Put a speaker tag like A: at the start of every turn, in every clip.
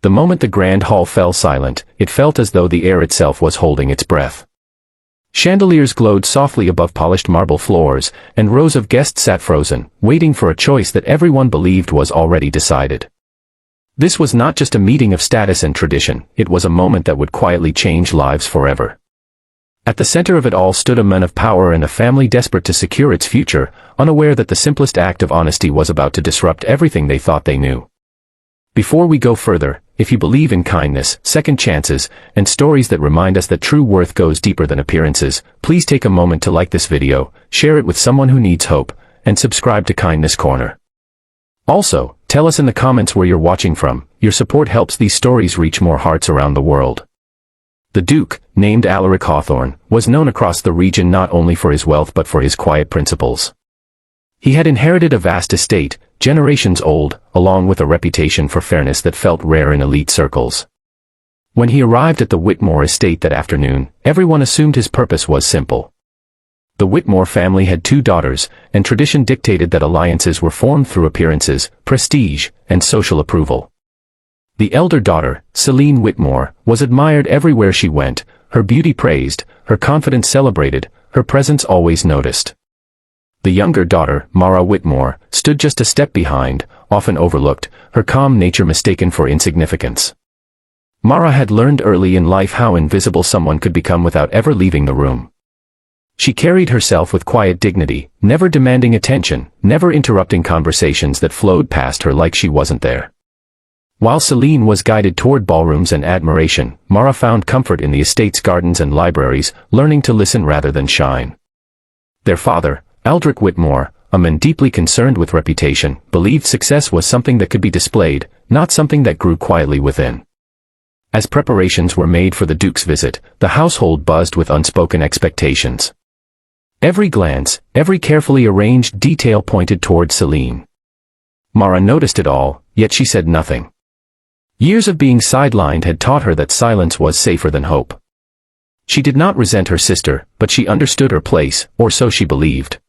A: The moment the grand hall fell silent, it felt as though the air itself was holding its breath. Chandeliers glowed softly above polished marble floors, and rows of guests sat frozen, waiting for a choice that everyone believed was already decided. This was not just a meeting of status and tradition, it was a moment that would quietly change lives forever. At the center of it all stood a man of power and a family desperate to secure its future, unaware that the simplest act of honesty was about to disrupt everything they thought they knew. Before we go further, if you believe in kindness, second chances, and stories that remind us that true worth goes deeper than appearances, please take a moment to like this video, share it with someone who needs hope, and subscribe to Kindness Corner. Also, tell us in the comments where you're watching from. Your support helps these stories reach more hearts around the world. The Duke, named Alaric Hawthorne, was known across the region not only for his wealth but for his quiet principles. He had inherited a vast estate, generations old, along with a reputation for fairness that felt rare in elite circles. When he arrived at the Whitmore estate that afternoon, everyone assumed his purpose was simple. The Whitmore family had 2 daughters, and tradition dictated that alliances were formed through appearances, prestige, and social approval. The elder daughter, Celine Whitmore, was admired everywhere she went, her beauty praised, her confidence celebrated, her presence always noticed. The younger daughter, Mara Whitmore, stood just a step behind, often overlooked, her calm nature mistaken for insignificance. Mara had learned early in life how invisible someone could become without ever leaving the room. She carried herself with quiet dignity, never demanding attention, never interrupting conversations that flowed past her like she wasn't there. While Celine was guided toward ballrooms and admiration, Mara found comfort in the estate's gardens and libraries, learning to listen rather than shine. Their father, Aldrich Whitmore, a man deeply concerned with reputation, believed success was something that could be displayed, not something that grew quietly within. As preparations were made for the Duke's visit, the household buzzed with unspoken expectations. Every glance, every carefully arranged detail pointed toward Celine. Mara noticed it all, yet she said nothing. Years of being sidelined had taught her that silence was safer than hope. She did not resent her sister, but she understood her place, or so she believed.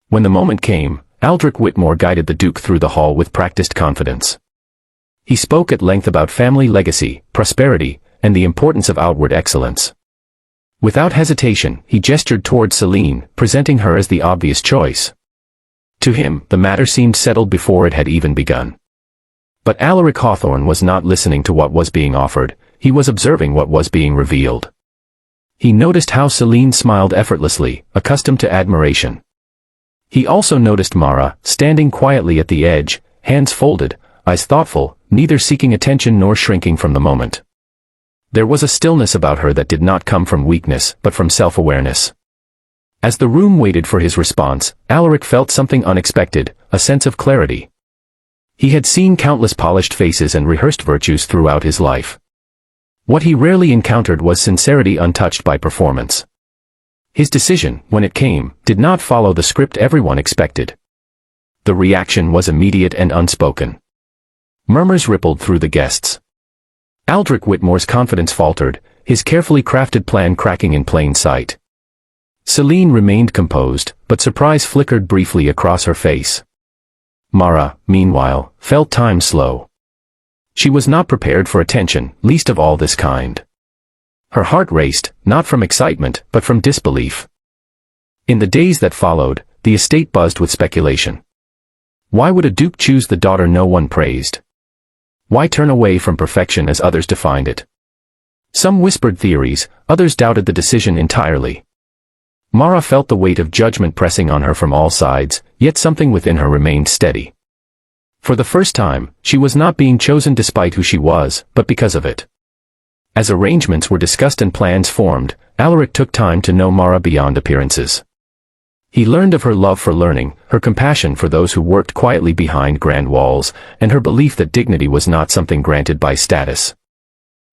A: When the moment came, Aldrich Whitmore guided the Duke through the hall with practiced confidence. He spoke at length about family legacy, prosperity, and the importance of outward excellence. Without hesitation, he gestured toward Celine, presenting her as the obvious choice. To him, the matter seemed settled before it had even begun. But Alaric Hawthorne was not listening to what was being offered, he was observing what was being revealed. He noticed how Celine smiled effortlessly, accustomed to admiration. He also noticed Mara, standing quietly at the edge, hands folded, eyes thoughtful, neither seeking attention nor shrinking from the moment. There was a stillness about her that did not come from weakness, but from self-awareness. As the room waited for his response, Alaric felt something unexpected, a sense of clarity. He had seen countless polished faces and rehearsed virtues throughout his life. What he rarely encountered was sincerity untouched by performance. His decision, when it came, did not follow the script everyone expected. The reaction was immediate and unspoken. Murmurs rippled through the guests. Aldrich Whitmore's confidence faltered, his carefully crafted plan cracking in plain sight. Celine remained composed, but surprise flickered briefly across her face. Mara, meanwhile, felt time slow. She was not prepared for attention, least of all this kind. Her heart raced, not from excitement, but from disbelief. In the days that followed, the estate buzzed with speculation. Why would a duke choose the daughter no one praised? Why turn away from perfection as others defined it? Some whispered theories, others doubted the decision entirely. Mara felt the weight of judgment pressing on her from all sides, yet something within her remained steady. For the first time, she was not being chosen despite who she was, but because of it. As arrangements were discussed and plans formed, Alaric took time to know Mara beyond appearances. He learned of her love for learning, her compassion for those who worked quietly behind grand walls, and her belief that dignity was not something granted by status.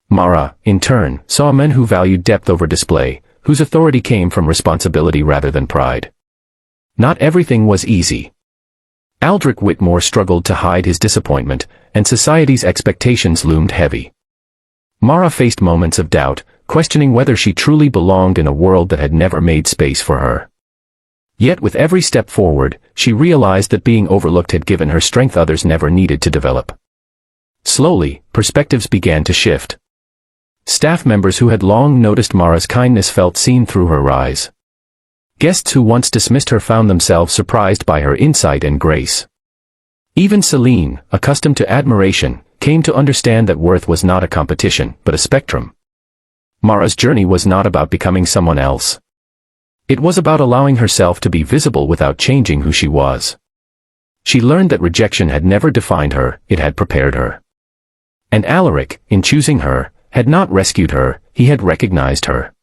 A: Mara, in turn, saw men who valued depth over display, whose authority came from responsibility rather than pride. Not everything was easy. Aldrich Whitmore struggled to hide his disappointment, and society's expectations loomed heavy. Mara faced moments of doubt, questioning whether she truly belonged in a world that had never made space for her. Yet with every step forward, she realized that being overlooked had given her strength others never needed to develop. Slowly, perspectives began to shift. Staff members who had long noticed Mara's kindness felt seen through her eyes. Guests who once dismissed her found themselves surprised by her insight and grace. Even Celine, accustomed to admiration, came to understand that worth was not a competition, but a spectrum. Mara's journey was not about becoming someone else. It was about allowing herself to be visible without changing who she was. She learned that rejection had never defined her, it had prepared her. And Alaric, in choosing her, had not rescued her, he had recognized her.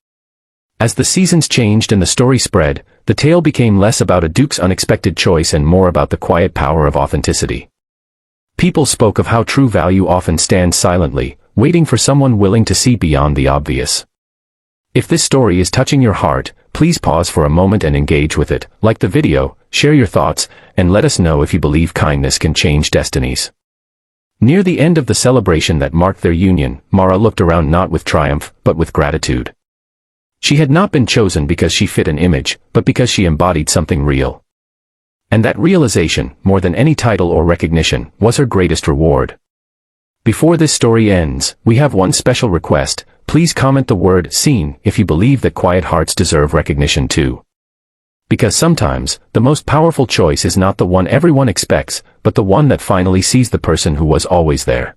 A: As the seasons changed and the story spread, the tale became less about a duke's unexpected choice and more about the quiet power of authenticity. People spoke of how true value often stands silently, waiting for someone willing to see beyond the obvious. If this story is touching your heart, please pause for a moment and engage with it, like the video, share your thoughts, and let us know if you believe kindness can change destinies. Near the end of the celebration that marked their union, Mara looked around not with triumph, but with gratitude. She had not been chosen because she fit an image, but because she embodied something real. And that realization, more than any title or recognition, was her greatest reward. Before this story ends, we have one special request. Please comment the word "seen" if you believe that quiet hearts deserve recognition too. Because sometimes, the most powerful choice is not the one everyone expects, but the one that finally sees the person who was always there.